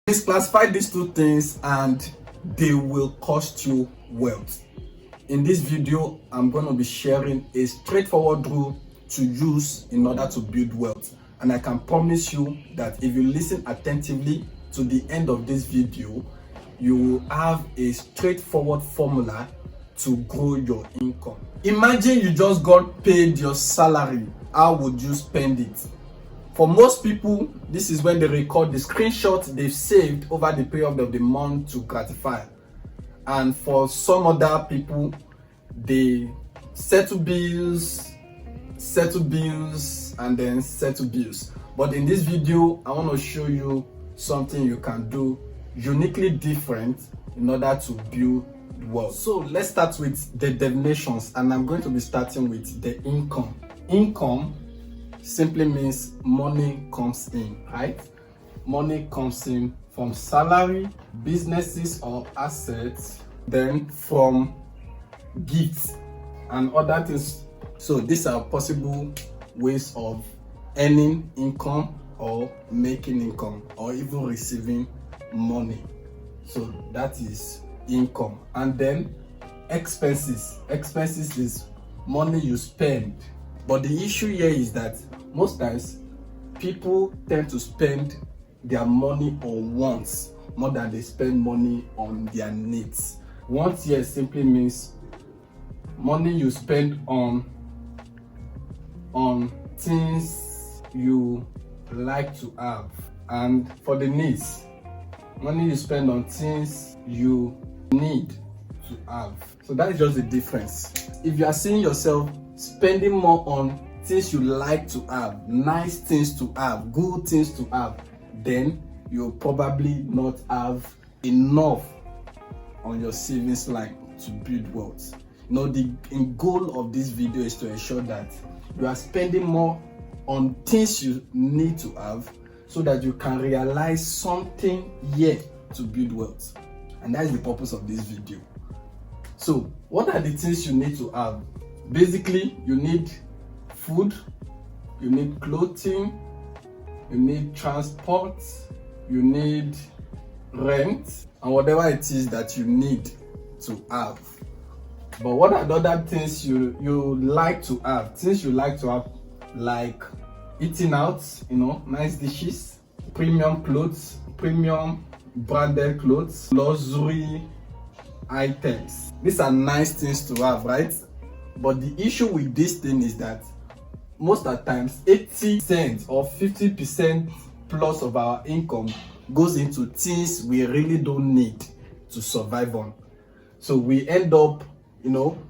Misclassify these two things and they will cost you wealth. In this video, I'm going to be sharing a straightforward rule to use in order to build wealth. And I can promise you that if you listen attentively to the end of this video, you will have a straightforward formula to grow your income. Imagine you just got paid your salary. How would you spend it? For most people, this is when they record the screenshot they've saved over the period of the month to gratify. And for some other people, they settle bills, and then settle bills. But in this video, I want to show you something you can do uniquely different in order to build wealth. So let's start with the definitions, and I'm going to be starting with the income. Income simply means money comes in, right? Money comes in from salary, businesses or assets, then from gifts and other things. So these are possible ways of earning income or making income or even receiving money. So that is income. And then expenses. Expenses is money you spend. But the issue here is that most times people tend to spend their money on wants more than they spend money on their needs. Wants here simply means money you spend on things you like to have, and for the needs, money you spend on things you need to have. So that is just the difference. If you are seeing yourself spending more on things you like to have, nice things to have, good things to have, then you'll probably not have enough on your savings line to build wealth. The goal of this video is to ensure that you are spending more on things you need to have so that you can realize something here to build wealth. And that is the purpose of this video. So what are the things you need to have? Basically, you need food, you need clothing, you need transport, you need rent, and whatever it is that you need to have. But what are the other things you like to have? Things you like to have, like eating out, nice dishes, premium clothes, premium branded clothes, luxury items. These are nice things to have, right? But the issue with this thing is that most of the times 80% or 50% plus of our income goes into things we really don't need to survive on. So we end up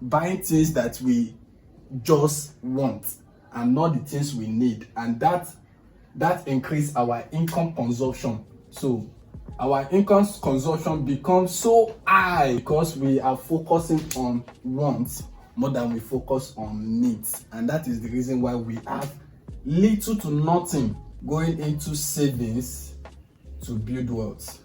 buying things that we just want and not the things we need, and that increase our income consumption. So our income consumption becomes so high because we are focusing on wants more than we focus on needs, and that is the reason why we have little to nothing going into savings to build wealth.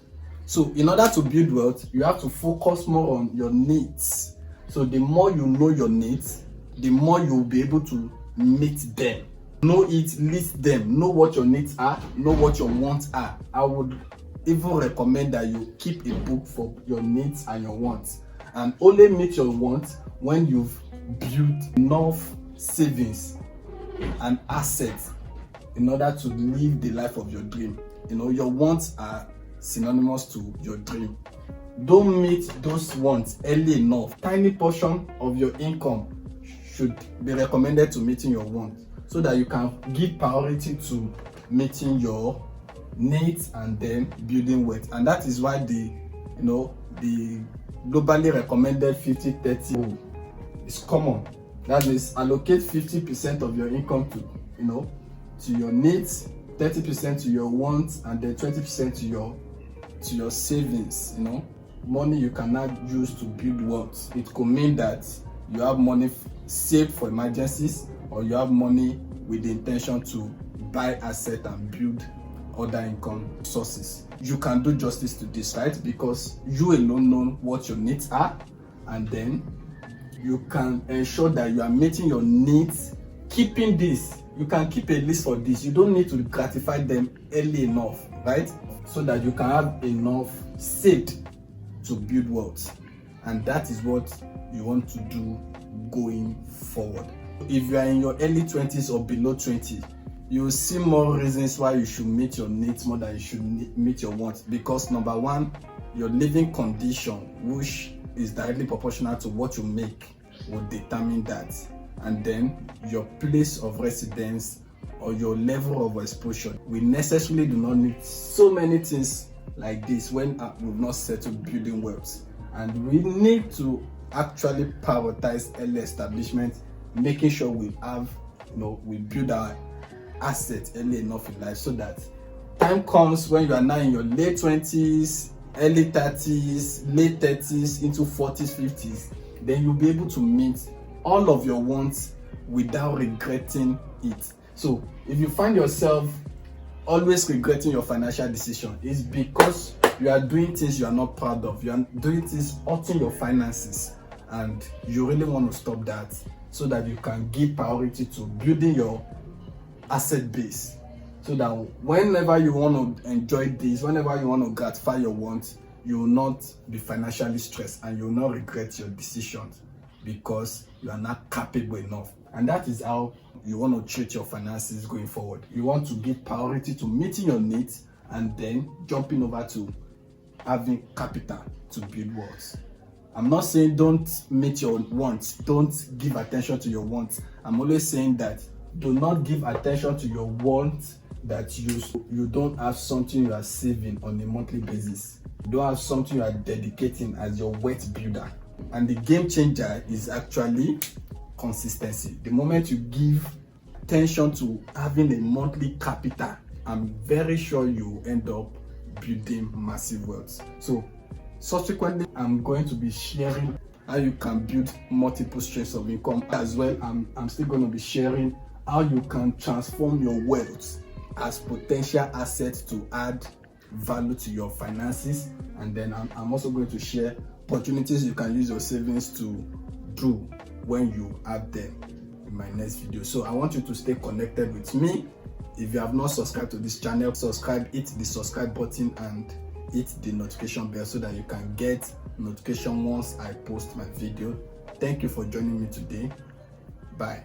So in order to build wealth, you have to focus more on your needs. So the more you know your needs, the more you'll be able to meet them. Know it, list them, know what your needs are, know what your wants are. I would even recommend that you keep a book for your needs and your wants, and only meet your wants when you've built enough savings and assets in order to live the life of your dream. Your wants are synonymous to your dream. Don't meet those wants early enough. Tiny portion of your income should be recommended to meeting your wants so that you can give priority to meeting your needs and then building wealth. And that is why the globally recommended 50-30 rule is common. That means allocate 50% of your income to your needs, 30% to your wants, and then 20% to your savings. Money you cannot use to build wealth. It could mean that you have money saved for emergencies, or you have money with the intention to buy asset and build other income sources. You can do justice to this, right? Because you alone know what your needs are, and then you can ensure that you are meeting your needs. Keeping this, you can keep a list for this. You don't need to gratify them early enough. right? So that you can have enough saved to build wealth. And that is what you want to do going forward. If you are in your early 20s or below 20, you will see more reasons why you should meet your needs more than you should meet your wants. Because number one, your living condition, which is directly proportional to what you make, will determine that. And then your place of residence or your level of exposure. We necessarily do not need so many things like this when we've not settled building wealth. And we need to actually prioritize early establishment, making sure we have, we build our assets early enough in life, so that time comes when you are now in your late 20s, early 30s, late 30s, into 40s, 50s, then you'll be able to meet all of your wants without regretting it. So if you find yourself always regretting your financial decision, it's because you are doing things you are not proud of. You are doing things hurting your finances, and you really want to stop that, so that you can give priority to building your asset base, so that whenever you want to enjoy this, whenever you want to gratify your wants, you will not be financially stressed and you will not regret your decisions, because you are not capable enough. And that is how you want to treat your finances going forward. You want to give priority to meeting your needs and then jumping over to having capital to build wealth. I'm not saying don't meet your wants, don't give attention to your wants. I'm always saying that do not give attention to your wants that you don't have something you are saving on a monthly basis. You don't have something you are dedicating as your wealth builder. And the game changer is actually consistency. The moment you give attention to having a monthly capital, I'm very sure you end up building massive wealth. So subsequently, I'm going to be sharing how you can build multiple streams of income as well. I'm still going to be sharing how you can transform your wealth as potential assets to add value to your finances. And then I'm also going to share opportunities you can use your savings to do when you have them in my next video. So I want you to stay connected with me. If you have not subscribed to this channel, subscribe, hit the subscribe button and hit the notification bell so that you can get notification once I post my video. Thank you for joining me today. Bye.